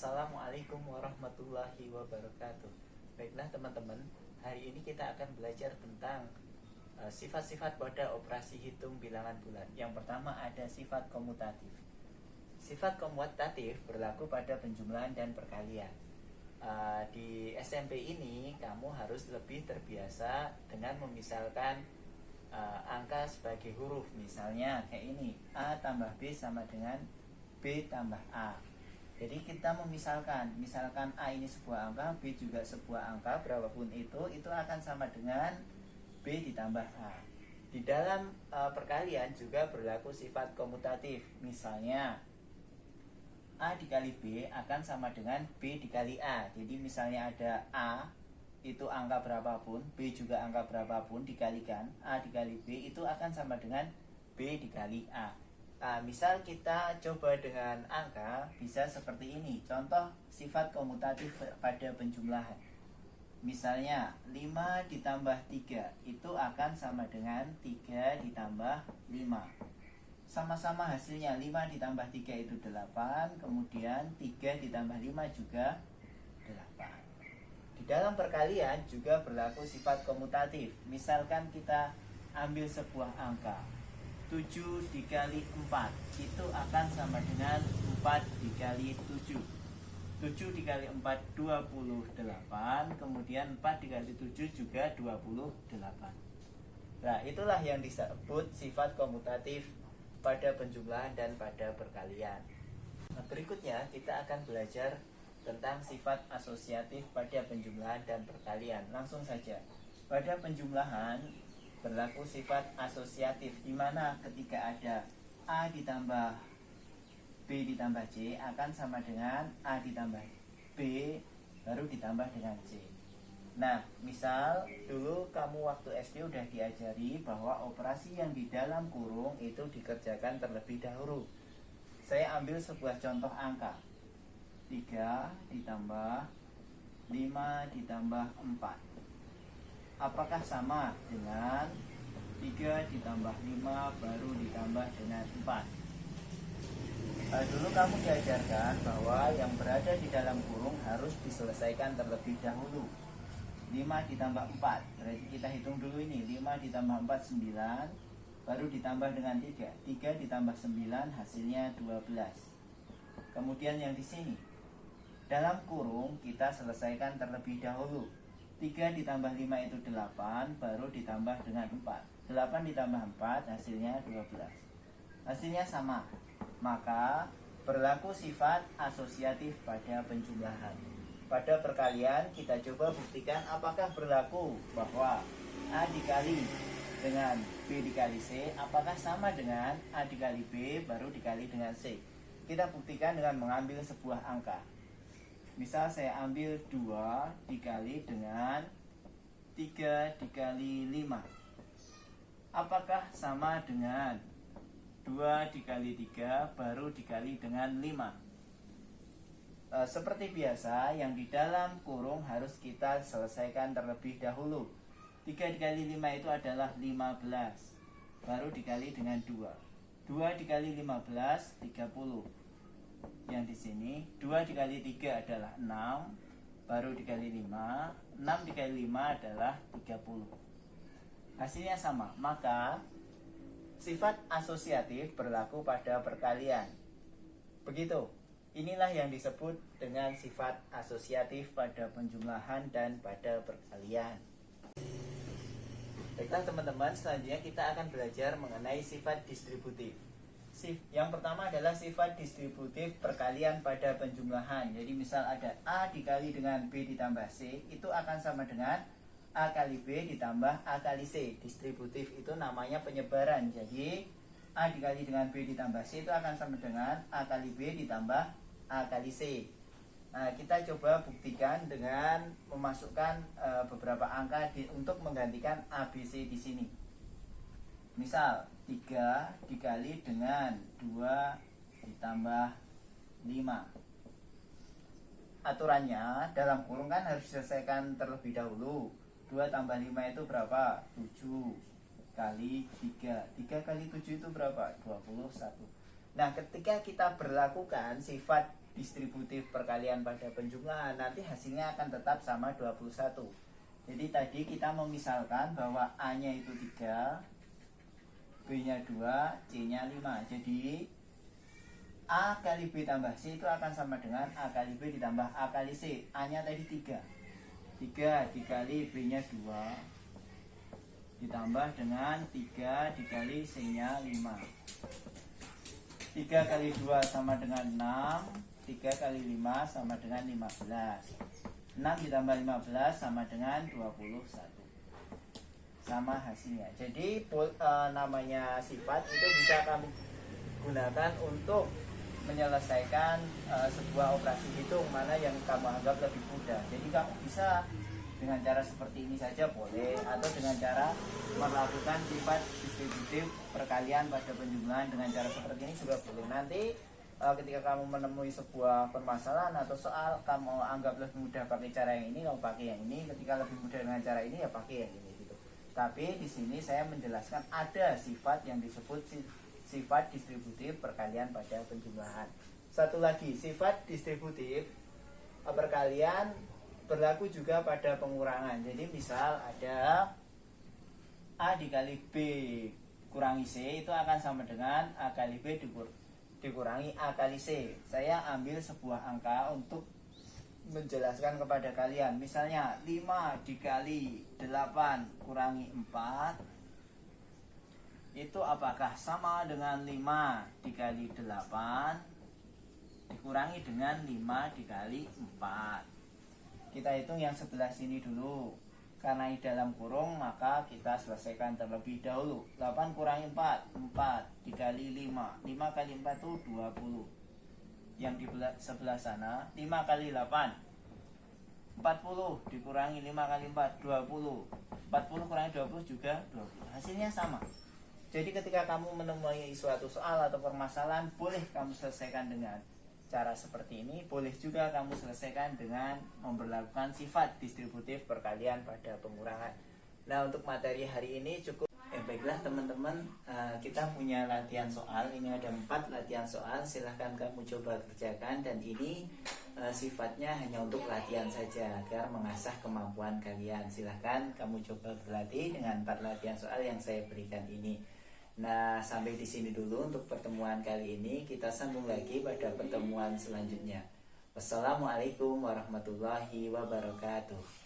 Assalamualaikum warahmatullahi wabarakatuh. Baiklah teman-teman, hari ini kita akan belajar tentang sifat-sifat pada operasi hitung bilangan bulan. Yang pertama ada sifat komutatif. Sifat komutatif berlaku pada penjumlahan dan perkalian. Di SMP ini kamu harus lebih terbiasa dengan memisalkan angka sebagai huruf. Misalnya kayak ini, A tambah B sama dengan B tambah A. Jadi kita misalkan A ini sebuah angka, B juga sebuah angka, berapapun itu akan sama dengan B ditambah A. Di dalam perkalian juga berlaku sifat komutatif. Misalnya A dikali B akan sama dengan B dikali A. Jadi misalnya ada A itu angka berapapun, B juga angka berapapun, dikalikan A dikali B itu akan sama dengan B dikali A. Misal kita coba dengan angka, bisa seperti ini. Contoh sifat komutatif pada penjumlahan. Misalnya 5 ditambah 3 itu akan sama dengan 3 ditambah 5. Sama-sama hasilnya 5 ditambah 3 itu 8, kemudian 3 ditambah 5 juga 8. Di dalam perkalian juga berlaku sifat komutatif. Misalkan kita ambil sebuah angka 7 dikali 4 itu akan sama dengan 4 dikali 7. 7 dikali 4 28, kemudian 4 dikali 7 juga 28. Nah, itulah yang disebut sifat komutatif pada penjumlahan dan pada perkalian. Nah, berikutnya kita akan belajar tentang sifat asosiatif pada penjumlahan dan perkalian. Langsung saja. Pada penjumlahan berlaku sifat asosiatif, di mana ketika ada A ditambah B ditambah C akan sama dengan A ditambah B baru ditambah dengan C. Nah, misal dulu kamu waktu SD udah diajari bahwa operasi yang di dalam kurung itu dikerjakan terlebih dahulu. Saya ambil sebuah contoh angka 3 ditambah 5 ditambah 4. Apakah sama dengan 3 ditambah 5 baru ditambah dengan 4? Dulu kamu diajarkan bahwa yang berada di dalam kurung harus diselesaikan terlebih dahulu. 5 ditambah 4, berarti kita hitung dulu ini. 5 ditambah 4 9, baru ditambah dengan 3. 3 ditambah 9 hasilnya 12. Kemudian yang di sini, dalam kurung kita selesaikan terlebih dahulu. 3 ditambah 5 itu 8, baru ditambah dengan 4. 8 ditambah 4 hasilnya 12. Hasilnya sama. Maka berlaku sifat asosiatif pada penjumlahan. Pada perkalian kita coba buktikan apakah berlaku bahwa A dikali dengan B dikali C apakah sama dengan A dikali B baru dikali dengan C. Kita buktikan dengan mengambil sebuah angka. Misal saya ambil 2 dikali dengan 3 dikali 5. Apakah sama dengan 2 dikali 3 baru dikali dengan 5? Seperti biasa, yang di dalam kurung harus kita selesaikan terlebih dahulu. 3 dikali 5 itu adalah 15. Baru dikali dengan 2. 2 dikali 15, 30. Yang di sini 2 dikali 3 adalah 6, baru dikali 5, 6 dikali 5 adalah 30. Hasilnya sama, maka sifat asosiatif berlaku pada perkalian. Begitu, inilah yang disebut dengan sifat asosiatif pada penjumlahan dan pada perkalian. Baiklah teman-teman, selanjutnya kita akan belajar mengenai sifat distributif. Yang pertama adalah sifat distributif perkalian pada penjumlahan. Jadi misal ada A dikali dengan B ditambah C, itu akan sama dengan A kali B ditambah A kali C. Distributif itu namanya penyebaran. Jadi A dikali dengan B ditambah C itu akan sama dengan A kali B ditambah A kali C. Nah, kita coba buktikan dengan memasukkan beberapa angka untuk menggantikan A, B, C di sini. Misal 3 dikali dengan 2 ditambah 5. Aturannya dalam kurung kan harus diselesaikan terlebih dahulu. 2 tambah 5 itu berapa? 7 kali 3. 3 kali 7 itu berapa? 21. Nah, ketika kita berlakukan sifat distributif perkalian pada penjumlahan, nanti hasilnya akan tetap sama 21. Jadi tadi kita memisalkan bahwa A-nya itu 3, B-nya 2, C-nya 5. Jadi A kali B tambah C itu akan sama dengan A kali B ditambah A kali C. A-nya tadi 3. 3 dikali B-nya 2 ditambah dengan 3 dikali C-nya 5. 3 kali 2 sama dengan 6. 3 kali 5 sama dengan 15. 6 ditambah 15 sama dengan 21. Sama hasilnya. Jadi namanya sifat itu bisa kamu gunakan untuk menyelesaikan sebuah operasi hitung mana yang kamu anggap lebih mudah. Jadi kamu bisa dengan cara seperti ini saja boleh, atau dengan cara melakukan sifat distributif perkalian pada penjumlahan dengan cara seperti ini juga boleh. Nanti ketika kamu menemui sebuah permasalahan atau soal, kamu anggap lebih mudah pakai cara yang ini, kamu pakai yang ini. Ketika lebih mudah dengan cara ini, ya pakai yang ini gitu. Tapi di sini saya menjelaskan ada sifat yang disebut sifat distributif perkalian pada penjumlahan. Satu lagi, sifat distributif perkalian berlaku juga pada pengurangan. Jadi misal ada A dikali B kurangi C itu akan sama dengan A kali B dikurangi A kali C. Saya ambil sebuah angka untuk menjelaskan kepada kalian. Misalnya 5 dikali 8 kurangi 4 itu apakah sama dengan 5 dikali 8 dikurangi dengan 5 dikali 4. Kita hitung yang sebelah sini dulu. Karena di dalam kurung maka kita selesaikan terlebih dahulu. 8 kurangi 4, 4 dikali 5. 5 kali 4 itu 20. Yang di sebelah sana 5 kali 8 40 dikurangi 5 kali 4 20. 40 kurangi 20 juga 20. Hasilnya sama. Jadi ketika kamu menemui suatu soal atau permasalahan, boleh kamu selesaikan dengan cara seperti ini. Boleh juga kamu selesaikan dengan memperlakukan sifat distributif perkalian pada pengurangan. Nah, untuk materi hari ini cukup. Baiklah teman-teman, kita punya latihan soal. Ini ada 4 latihan soal. Silahkan kamu coba kerjakan. Dan ini sifatnya hanya untuk latihan saja, agar mengasah kemampuan kalian. Silahkan kamu coba berlatih dengan 4 latihan soal yang saya berikan ini. Nah, sampai di sini dulu untuk pertemuan kali ini. Kita sambung lagi pada pertemuan selanjutnya. Wassalamualaikum warahmatullahi wabarakatuh.